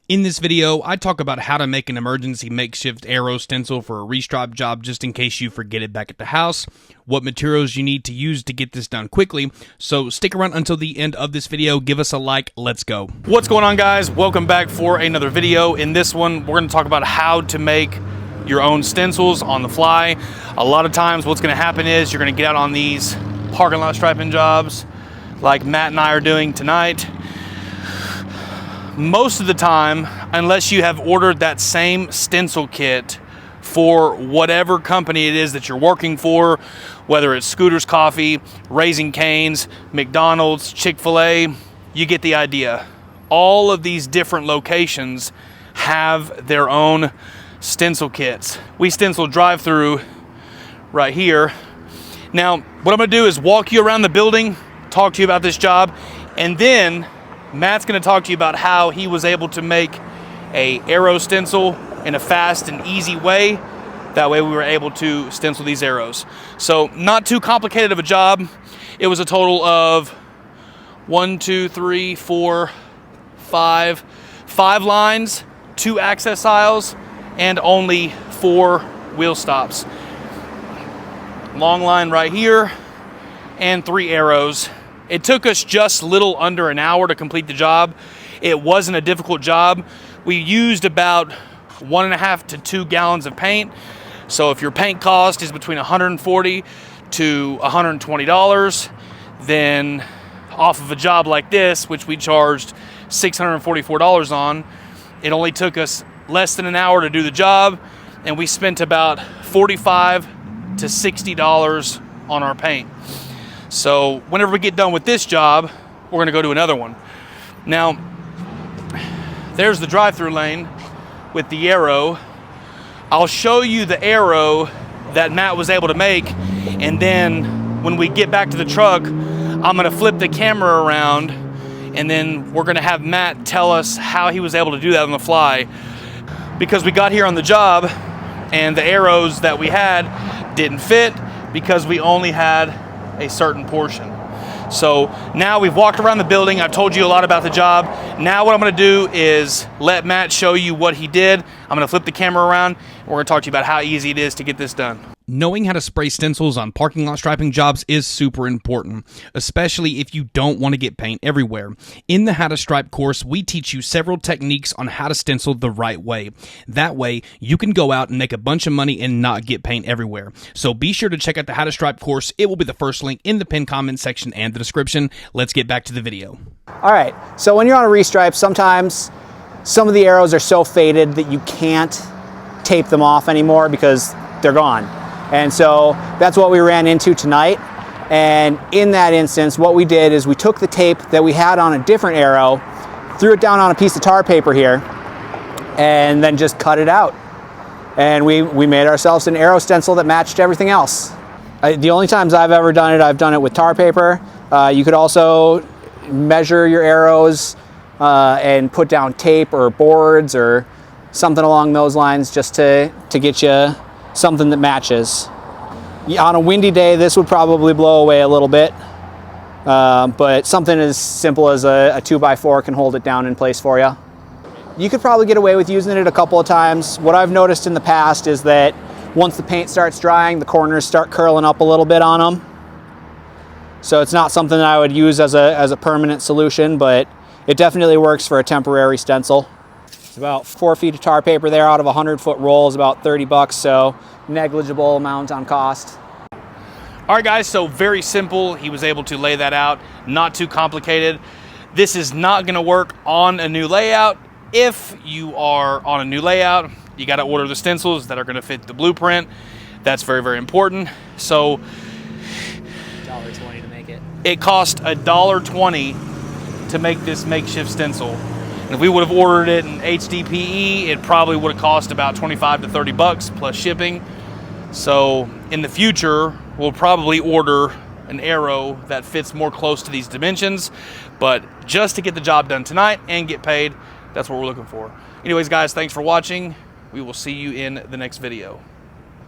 In this video, I talk about how to make an emergency makeshift arrow stencil for a restripe job just in case you forget it back at the house, what materials you need to use to get this done quickly, so stick around until the end of this video, give us a like, let's go. What's going on, guys? Welcome back for another video. In this one, we're going to talk about how to make your own stencils on the fly. A lot of times what's going to happen is you're going to get out on these parking lot striping jobs like Matt and I are doing tonight. Most of the time, unless you have ordered that same stencil kit for whatever company it is that you're working for, whether it's Scooter's Coffee, Raising Cane's, McDonald's, Chick-fil-A, you get the idea. All of these different locations have their own stencil kits. We stencil drive-through right here. Now, what I'm gonna do is walk you around the building, talk to you about this job, and then Matt's going to talk to you about how he was able to make a arrow stencil in a fast and easy way. That way we were able to stencil these arrows. So not too complicated of a job. It was a total of 5 lines, 2 access aisles, and only 4 wheel stops. Long line right here and 3 arrows. It took us just a little under an hour to complete the job. It wasn't a difficult job. We used about 1.5 to 2 gallons of paint. So if your paint cost is between $140 to $120, then off of a job like this, which we charged $644 on, it only took us less than an hour to do the job, and we spent about $45 to $60 on our paint. So whenever we get done with this job, we're going to go to another one. Now, there's the drive-through lane with the arrow. I'll show you the arrow that Matt was able to make, and then when we get back to the truck, I'm going to flip the camera around, and then we're going to have Matt tell us how he was able to do that on the fly. Because we got here on the job, and the arrows that we had didn't fit because we only had a certain portion. So now we've walked around the building. I've told you a lot about the job. Now what I'm going to do is let Matt show you what he did. I'm going to flip the camera around, and we're going to talk to you about how easy it is to get this done. Knowing how to spray stencils on parking lot striping jobs is super important, especially if you don't want to get paint everywhere. In the How to Stripe course, we teach you several techniques on how to stencil the right way. That way, you can go out and make a bunch of money and not get paint everywhere. So be sure to check out the How to Stripe course. It will be the first link in the pinned comment section and the description. Let's get back to the video. All right, so when you're on a restripe, sometimes some of the arrows are so faded that you can't tape them off anymore because they're gone. And so that's what we ran into tonight. And in that instance, what we did is we took the tape that we had on a different arrow, threw it down on a piece of tar paper here, and then just cut it out. And we made ourselves an arrow stencil that matched everything else. The only times I've ever done it, I've done it with tar paper. You could also measure your arrows and put down tape or boards or something along those lines just to get you something that matches. On a windy day, this would probably blow away a little bit, but something as simple as a 2x4 can hold it down in place for you. You could probably get away with using it a couple of times. What I've noticed in the past is that once the paint starts drying, the corners start curling up a little bit on them. So it's not something that I would use as a permanent solution, but it definitely works for a temporary stencil. It's about 4 feet of tar paper there out of a 100-foot roll is about $30, so negligible amount on cost. All right, guys, so very simple. He was able to lay that out, not too complicated. This is not gonna work on a new layout. If you are on a new layout, you gotta order the stencils that are gonna fit the blueprint. That's very, very important. So $1.20 to make it. It cost $1.20 to make this makeshift stencil. And if we would have ordered it in HDPE, it probably would have cost about $25 to $30 plus shipping. So in the future, we'll probably order an arrow that fits more close to these dimensions. But just to get the job done tonight and get paid, that's what we're looking for. Anyways, guys, thanks for watching. We will see you in the next video.